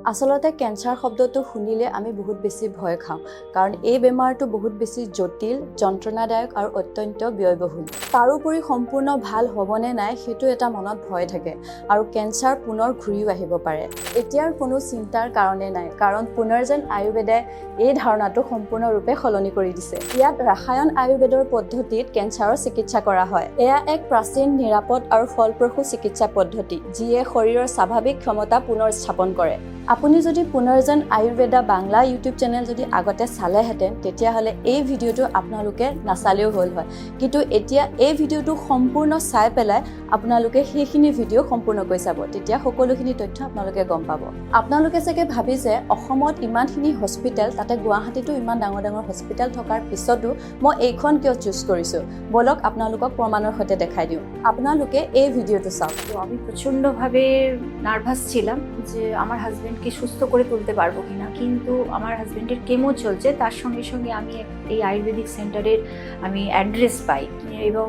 আসলতে cancer শব্দটো শুনিলে আমি বহুত বেছি ভয় খাওঁ কাৰণ এই বেমাৰটো বহুত বেছি জটিল, যন্ত্ৰণাদায়ক আৰু অত্যন্ত ব্যয়বহুল। তাৰোপৰি সম্পূৰ্ণ ভাল হ'বনে নাই সেইটো এটা মনত ভয় থাকে আৰু ক্যান্সাৰ পুনৰ ঘূৰিও আহিব পাৰে। এতিয়াৰ কোনো চিন্তাৰ কাৰণে নাই কাৰণ পুনৰ্জন আয়ুৰ্বেদে এই ধাৰণাটো সম্পূৰ্ণৰূপে সলনি কৰি দিছে। ইয়াত ৰাসায়ন আয়ুৰ্বেদৰ পদ্ধতিত ক্যান্সাৰৰ চিকিৎসা কৰা হয়। এয়া এক প্ৰাচীন, নিৰাপদ আৰু ফলপ্ৰসূ চিকিৎসা পদ্ধতি যিয়ে শৰীৰৰ স্বাভাৱিক ক্ষমতা পুনৰ স্থাপন কৰে। আপুনি যদি পুনৰ্জন আয়ুৰ্বেদা বাংলা ইউটিউব চেনেল যদি আগতে চালেহেঁতেন তেতিয়াহ'লে এই ভিডিঅ'টো আপোনালোকে নাচালেও হ'ল হয়, কিন্তু এতিয়া এই ভিডিঅ'টো সম্পূৰ্ণ চাই পেলাই আপোনালোকে সেইখিনি ভিডিঅ' সম্পূৰ্ণকৈ চাব, তেতিয়া সকলোখিনি তথ্য আপোনালোকে গম পাব। আপোনালোকে চাগে ভাবিছে অসমত ইমানখিনি হস্পিটেল, তাতে গুৱাহাটীতো ইমান ডাঙৰ ডাঙৰ হস্পিটেল থকাৰ পিছতো মই এইখন কিয় চুজ কৰিছোঁ, বলক আপোনালোকক প্রমাণের সৈতে দেখাই দিও। আপনালোকে এই ভিডিওটো চাওক। তো আমি প্রচণ্ডভাবে নার্ভাস ছিলাম যে আমার হাজব্যান্ডকে সুস্থ করে তুলতে পারবো কিনা, কিন্তু আমার হাজব্যান্ডের কেমো চলছে, তার সঙ্গে সঙ্গে আমি এই আয়ুর্বেদিক সেন্টারের আমি অ্যাড্রেস পাই এবং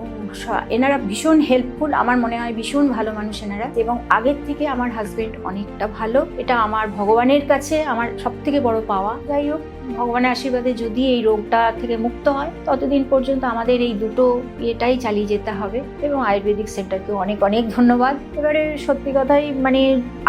এনারা ভীষণ হেল্পফুল, আমার মনে হয় ভীষণ ভালো মানুষ এনারা, এবং আগের থেকে আমার হাজব্যান্ড অনেকটা ভালো। এটা আমার ভগবানের কাছে আমার সবথেকে বড় পাওয়া। যাই হোক, ভগবানের আশীর্বাদে যদি এই রোগটা থেকে মুক্ত হয় ততদিন পর্যন্ত আমাদের এই দুটো ইয়েটাই চালিয়ে যেতে হবে, এবং আয়ুর্বেদিক সেন্টারকে অনেক অনেক ধন্যবাদ। এবারে সত্যি কথাই মানে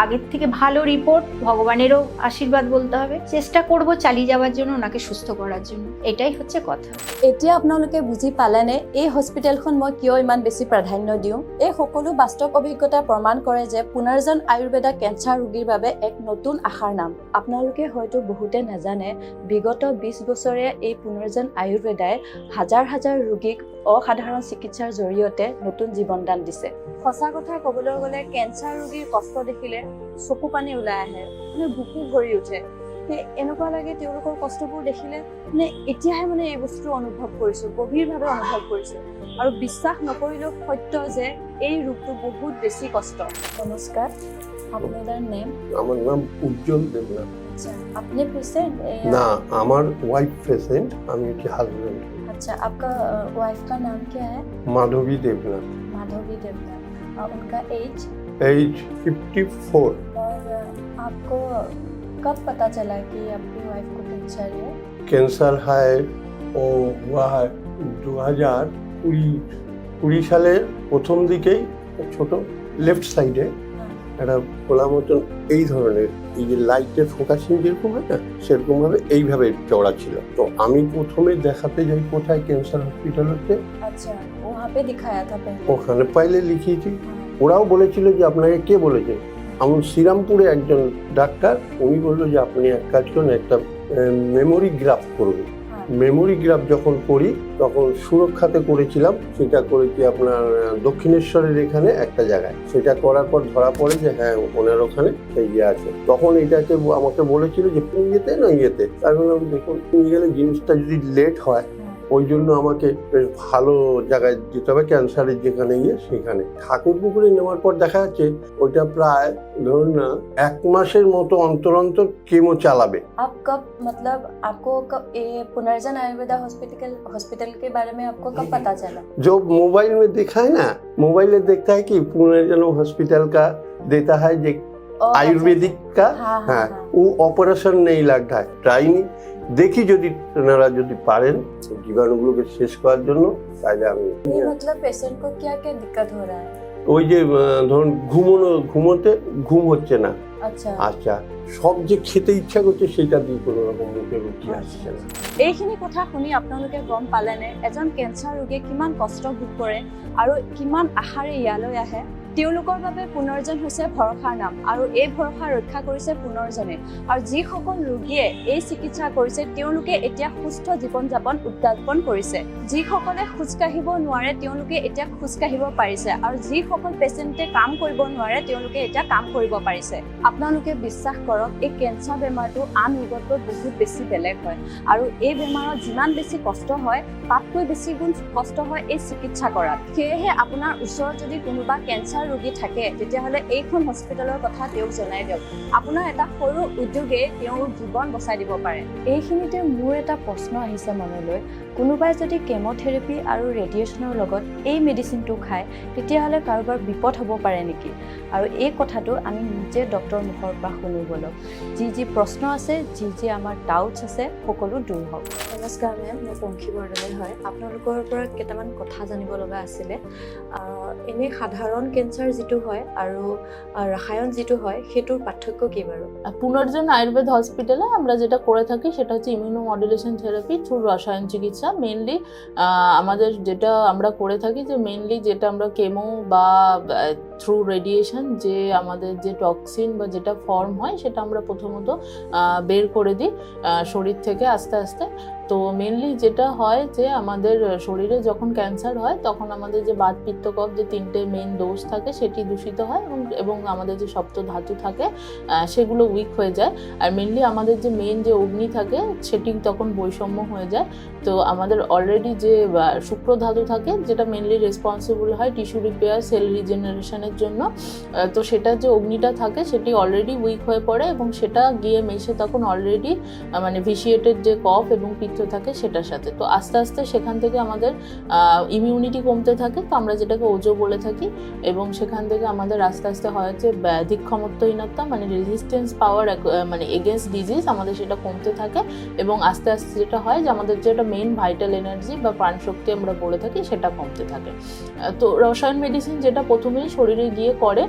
আগের থেকে ভালো রিপোর্ট, ভগবানেরও আশীর্বাদ বলতে হবে। চেষ্টা করব চালিয়ে যাওয়ার জন্য, ওনাকে সুস্থ করার জন্য, এটাই হচ্ছে কথা। এতিয়া আপোনালোকে বুজি পালেনে এই হস্পিটেলখন মই কিয় ইমান বেছি প্ৰাধান্য দিওঁ? এই সকলো বাস্তৱ অভিজ্ঞতা প্ৰমাণ কৰে যে পুনৰ্জন আয়ুৰ্বেদা কেঞ্চাৰ ৰোগীৰ বাবে এক নতুন আশাৰ নাম। আপোনালোকে হয়তো বহুতে নাজানে, বিগত 20 বছৰে এই পুনৰ্জন আয়ুৰ্বেদাই হাজাৰ হাজাৰ ৰোগীক অসাধাৰণ চিকিৎসাৰ জৰিয়তে নতুন জীৱনদান দিছে। সঁচা কথা ক'বলৈ গ'লে কেঞ্চাৰ ৰোগীৰ কষ্ট দেখিলে চকু পানী ওলাই আহে, মানে বুকু ভৰি উঠে। এনেকুৱা লাগে তেওঁলোকৰ কষ্টবোৰ দেখিলে মানে এতিয়াহে মানে এই বস্তু অনুভৱ কৰিছোঁ, গভীৰভাৱে অনুভৱ কৰিছোঁ, আৰু বিশ্বাস নকৰিলেও সত্য যে এই ৰোগটো বহুত বেছি কষ্ট। নমস্কাৰ, আপনার নেম? আমার নাম উজ্জ্বল দেবনাথ। আচ্ছা, আপনি पेशेंट? না, আমার ওয়াইফ পেশেন্ট, আমি কি হাজবেন্ড। अच्छा, आपका वाइफ का नाम क्या है? माधवी देवनाथ। माधवी देवनाथ। उनका एज? एज 54। और आपको कब पता चला कि आपकी वाइफ को कैंसर है? कैंसर है ও हुआ है 2020 সালে প্রথম দিকেই ছোট লেফট সাইডে একটা খোলা মতন এই ধরনের, এই যে লাইটের ফোকাসিং যেরকম হয় না সেরকম ভাবে এইভাবে চওড়া ছিল। তো আমি প্রথমে দেখাতে যাই কোথায় ক্যান্সার হসপিটাল হচ্ছে, अच्छा, वहाँ पे दिखाया था पहले? ওখানে পাইলে লিখিয়েছি। ওরাও বলেছিল যে আপনাকে কে বলেছে, আমার শ্রীরামপুরে একজন ডাক্তার, উনি বললো যে আপনি এক কাজ করুন, একটা মেমোরি গ্রাফ করবেন। মেমোরি গ্রাফ যখন করি তখন সুরক্ষাতে করেছিলাম, সেটা করেছি আপনার দক্ষিণেশ্বরের এখানে একটা জায়গায়। সেটা করার পর ধরা পড়ে যে হ্যাঁ ওনার ওখানে সেই ইয়ে আছে। তখন এটাকে আমাকে বলেছিল যে ইয়েতে না ইয়েতে, তার মানে দেখুন নিয়ে গেলে জিনিসটা যদি লেট হয়, ওই জন্য আমাকে বেশ ভালো জায়গায় যেতে হবে, ক্যান্সারের যেখানে ইয়ে সেখানে। ঠাকুরপুকুরে নেওয়ার পর দেখা যাচ্ছে ওইটা প্রায় ধরুন না 1 মাসের মতো অন্তর অন্তর কেমো চালাবে। आप कब मतलब आपको कब ये पुनर्जन आयुर्वेदा हॉस्पिटल के बारे में आपको कब पता चला? जो मोबाइल में देखा है ना, मोबाइल में देखता है कि पुनर्जन हॉस्पिटल का देता है जो आयुर्वेदिक का, हाँ वो ऑपरेशन नहीं लगता है। ट्राई नहीं দেখি যদি ওনারা যদি পারেন জীবাণুগুলোকে শেষ করার জন্য, তাহলে আমি मतलब पेशेंट को क्या क्या दिक्कत हो रहा है? ওই যে ধরুন ঘুমোতে ঘুম হচ্ছে না, अच्छा আচ্ছা সব যে খেতে ইচ্ছা করছে সেটা দিয়ে কোনো রকম মুখে রুচি আসছে না। এইখিনি কথা শুনি আপোনালোকে গম পালেনে এজন কেঞ্চাৰ ৰোগীয়ে কিমান কষ্ট ভোগ কৰে আৰু কিমান আশাৰে ইয়ালৈ আহে? তেওঁলোকৰ বাবে পুনৰ্জন হৈছে ভৰসাৰ নাম, আৰু এই ভৰসা ৰক্ষা কৰিছে পুনৰ্জনে। আৰু যিসকল ৰোগীয়ে এই চিকিৎসা কৰিছে তেওঁলোকে এতিয়া সুস্থ জীৱন যাপন উদযাপন কৰিছে। যিসকলে খোজকাঢ়িব নোৱাৰে তেওঁলোকে এতিয়া খোজকাঢ়িব পাৰিছে, আৰু যিসকল পেচেণ্টে কাম কৰিব নোৱাৰে তেওঁলোকে এতিয়া কাম কৰিব পাৰিছে। আপোনালোকে বিশ্বাস কৰক, এই কেঞ্চাৰ বেমাৰটো আন ৰোগতকৈ বহুত বেছি বেলেগ হয়, আৰু এই বেমাৰত যিমান বেছি কষ্ট হয় তাতকৈ বেছি গুণ কষ্ট হয় এই চিকিৎসা কৰাত। সেয়েহে আপোনাৰ ওচৰত যদি কোনোবা কেঞ্চাৰ কেঞ্চাৰ ৰোগী থাকে তেতিয়াহ'লে এইখন হস্পিটেলৰ কথা তেওঁক জনাই দিয়ক। আপোনাৰ এটা সৰু উদ্যোগে তেওঁৰ জীৱন বচাই দিব পাৰে। এইখিনিতে মোৰ এটা প্ৰশ্ন আহিছে মনলৈ, কোনোবাই যদি কেম'থেৰাপি আৰু ৰেডিয়েশ্যনৰ লগত এই মেডিচিনটো খায় তেতিয়াহ'লে কাৰোবাৰ বিপদ হ'ব পাৰে নেকি? আৰু এই কথাটো আমি নিজে ডক্টৰৰ মুখৰ পৰা শুনো বলক। যি প্ৰশ্ন আছে, যি আমাৰ ডাউটছ আছে, সকলো দূৰ হওক। নমস্কাৰ মেম, মই পংখী বৰদলৈ হয়। আপোনালোকৰ পৰা কেইটামান কথা জানিব লগা আছিলে। এনেই সাধাৰণ কেঞ্চাৰ যিটো হয় আৰু ৰাসায়ন যিটো হয় সেইটোৰ পাৰ্থক্য কি বাৰু? পুনর্জন আয়ুর্বেদ হসপিটালে আমরা যেটা করে থাকি সেটা হচ্ছে ইমিউনোমডুলেশন থেরাপি থ্রু রসায়ন চিকিৎসা। মেনলি আমাদের যেটা আমরা করে থাকি যে মেনলি যেটা আমরা কেমো বা থ্রু রেডিয়েশন যে আমাদের যে টক্সিন বা যেটা ফর্ম হয় সেটা আমরা প্রথমত বের করে দিই শরীর থেকে আস্তে আস্তে। তো মেনলি যেটা হয় যে আমাদের শরীরে যখন ক্যান্সার হয় তখন আমাদের যে বাত পিত্ত কফ যে তিনটে মেন দোষ থাকে সেটি দূষিত হয় এবং আমাদের যে সপ্ত ধাতু থাকে সেগুলো উইক হয়ে যায়। আর মেনলি আমাদের যে মেন যে অগ্নি থাকে সেটি তখন বৈষম্য হয়ে যায়। তো আমাদের অলরেডি যে শুক্র ধাতু থাকে যেটা মেনলি রেসপন্সিবল হয় টিস্যু রিপেয়ার সেল রিজেনারেশনের জন্য, তো সেটার যে অগ্নিটা থাকে সেটি অলরেডি উইক হয়ে পড়ে এবং সেটা গিয়ে মেশে তখন অলরেডি মানে ভিশিয়েটেড যে কফ এবং পিত্ত থাকে সেটার সাথে। তো আস্তে আস্তে সেখান থেকে আমাদের ইমিউনিটি কমতে থাকে, তো আমরা যেটাকে ওজো বলে থাকি, এবং সেখান থেকে আমাদের আস্তে আস্তে হয় হচ্ছে ব্যাধিক ক্ষমতাহীনতা মানে রেজিস্ট্যান্স পাওয়ার মানে এগেনস্ট ডিজিজ আমাদের সেটা কমতে থাকে এবং আস্তে আস্তে যেটা হয় যে আমাদের যেটা মেইন ভাইটাল এনার্জি বা প্রাণশক্তি আমরা বলে থাকি সেটা কমতে থাকে। তো রসায়ন মেডিসিন যেটা প্রথমেই শরীরে গিয়ে করে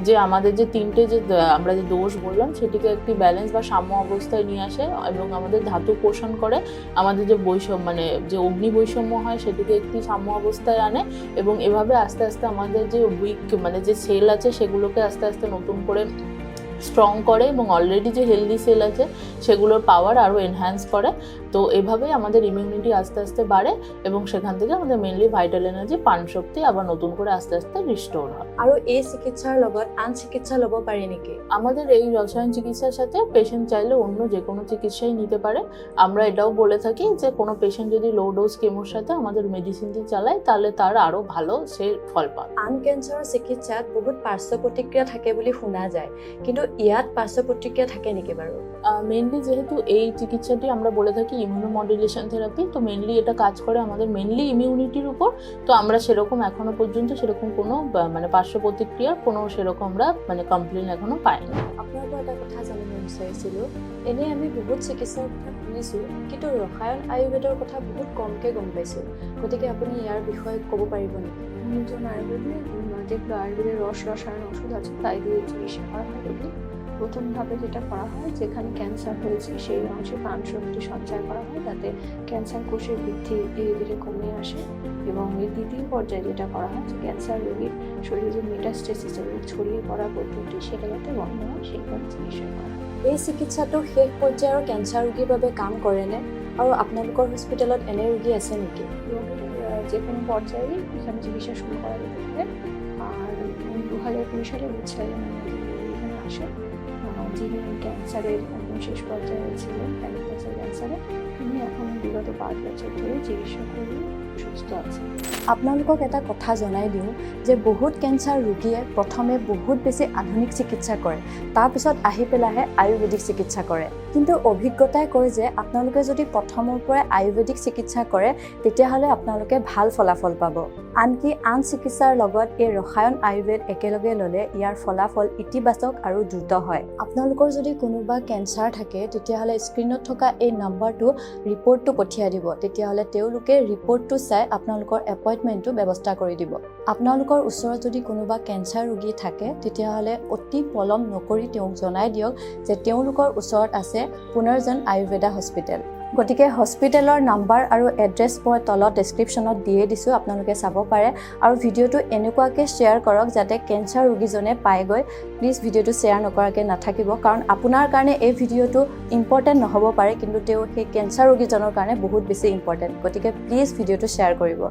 যে আমাদের যে তিনটে যে আমরা যে দোষ বললাম সেটিকে একটি ব্যালেন্স বা সাম্য অবস্থায় নিয়ে আসে এবং আমাদের ধাতু পোষণ করে, আমাদের যে বৈষম্য মানে যে অগ্নি বৈষম্য হয় সেটিকে একটি সাম্য অবস্থায় আনে এবং এভাবে আস্তে আস্তে আমাদের যে উইক মানে যে সেল আছে সেগুলোকে আস্তে আস্তে নতুন করে স্ট্রং করে এবং অলরেডি যে হেলদি সেল আছে সেগুলোর পাওয়ার আরও এনহ্যান্স করে। তো এভাবেই আমাদের ইমিউনিটি আস্তে আস্তে বাড়ে এবং সেখান থেকে আমাদের মেনলি ভাইটাল এনার্জি প্রাণশক্তি আবার নতুন করে আস্তে আস্তে রিস্টোর হয়। আৰু এই চিকিৎসাৰ লগত আন চিকিৎসা ল'ব পাৰি নেকি? আমাদের এই রসায়ন চিকিৎসার সাথে পেশেন্ট চাইলে অন্য যে কোনো চিকিৎসাই নিতে পারে। আমরা এটাও বলে থাকি যে কোনো পেশেন্ট যদি লো ডোজ কেমোর সাথে আমাদের মেডিসিনটি চালায় তাহলে তার আরও ভালো সে ফল পায়। আন কেঞ্চাৰৰ চিকিৎসাত বহুত পাৰ্শ্ব প্ৰতিক্ৰিয়া থাকে বুলি শুনা যায়, কিন্তু ইয়াত পাৰ্শ্ব প্ৰতিক্ৰিয়া থাকে নেকি বাৰু? মেনলি যেহেতু এই চিকিৎসাটি আমরা বলে থাকি ইমিউনোমডুলেশন থেরাপি, তো মেনলি এটা কাজ করে আমাদের মেনলি ইমিউনিটির উপর। তো আমরা সেরকম এখনো পর্যন্ত সেরকম কোনো মানে পার্শ্ব প্রতিক্রিয়ার কোনো সেরকম আমরা মানে কমপ্লেন এখনো পাইনি। আপোনাৰ পৰা এটা কথা জানিব বিচাৰিছিলোঁ, এনেই আমি বহুত চিকিৎসাৰ কথা শুনিছোঁ কিন্তু ৰসায়ন আয়ুৰ্বেদৰ কথা বহুত কমকৈ গম পাইছোঁ, গতিকে আপুনি ইয়াৰ বিষয়ে ক'ব পাৰিব নেকি? নিউটন আয়ুর্বেদে যেগুলো আয়ুর্বেদের রসায়ন ওষুধ আছে তাই দিয়ে চিকিৎসা করা হয় রোগী। প্রথমভাবে যেটা করা হয় যেখানে ক্যান্সার হয়েছে সেই অংশে প্রাণশক্তি সঞ্চয় করা হয় যাতে ক্যান্সার কোষের বৃদ্ধি ধীরে ধীরে কমে আসে, এবং এর দ্বিতীয় পর্যায়ে যেটা করা হয় যে ক্যান্সার রোগীর শরীরে যে মেটাস্টেসিস এবং ছড়িয়ে পড়া পদ্ধতি সেটা যাতে বন্ধ হয় সেইভাবে চিকিৎসা করা হয়। এই চিকিৎসাটো শেষ পৰ্যায়ৰ কেঞ্চাৰ ৰোগীৰ বাবে কাম কৰেনে? আৰু আপোনালোকৰ হস্পিটেলত এনে ৰোগী আছে নেকি? রোগীর যে কোনো পর্যায়ে এখানে চিকিৎসা শুরু করা যেতে পারে। আর 2020 সালে এখানে আসে যিনি ক্যান্সারের একদম শেষ পর্যায়ে ছিলেন, প্যানক্রিয়াসের ক্যান্সারে। তিনি এখন বিগত 5 বছর ধরে চিকিৎসা করে সুস্থ আছেন। আপোনালোকক এটা কথা জনাই দিওঁ যে বহুত কেঞ্চাৰ ৰোগীয়ে প্ৰথমে বহুত বেছি আধুনিক চিকিৎসা কৰে, তাৰপিছত আহি পেলাইহে আয়ুৰ্বেদিক চিকিৎসা কৰে। কিন্তু অভিজ্ঞতাই কয় যে আপোনালোকে যদি প্ৰথমৰ পৰাই আয়ুৰ্বেদিক চিকিৎসা কৰে তেতিয়াহ'লে আপোনালোকে ভাল ফলাফল পাব। আনকি আন চিকিৎসাৰ লগত এই ৰসায়ন আয়ুৰ্বেদ একেলগে ল'লে ইয়াৰ ফলাফল ইতিবাচক আৰু দ্ৰুত হয়। আপোনালোকৰ যদি কোনোবা কেঞ্চাৰ থাকে তেতিয়াহ'লে স্ক্ৰীণত থকা এই নম্বৰটো ৰিপৰ্টটো পঠিয়াই দিব, তেতিয়াহ'লে তেওঁলোকে ৰিপৰ্টটো চাই আপোনালোকৰ এপইণ্টমেণ্টটো ব্যৱস্থা কৰি দিব। আপোনালোকৰ ওচৰত যদি কোনোবা কেঞ্চাৰ ৰোগী থাকে তেতিয়াহ'লে অতি পলম নকৰি তেওঁক জনাই দিয়ক যে তেওঁলোকৰ ওচৰত আছে পুনৰ্জন আয়ুৰ্বেদা হস্পিটেল। গতিকে হস্পিটেলৰ নাম্বাৰ আৰু এড্ৰেছ মই তলত ডেছক্ৰিপশ্যনত দিয়ে দিছোঁ, আপোনালোকে চাব পাৰে। আৰু ভিডিঅ'টো এনেকুৱাকৈ শ্বেয়াৰ কৰক যাতে কেঞ্চাৰ ৰোগীজনে পাইগৈ। প্লিজ ভিডিঅ'টো শ্বেয়াৰ নকৰাকৈ নাথাকিব, কাৰণ আপোনাৰ কাৰণে এই ভিডিঅ'টো ইম্পৰ্টেণ্ট নহ'ব পাৰে কিন্তু তেওঁ সেই কেঞ্চাৰ ৰোগীজনৰ কাৰণে বহুত বেছি ইম্পৰ্টেণ্ট। গতিকে প্লিজ ভিডিঅ'টো শ্বেয়াৰ কৰিব।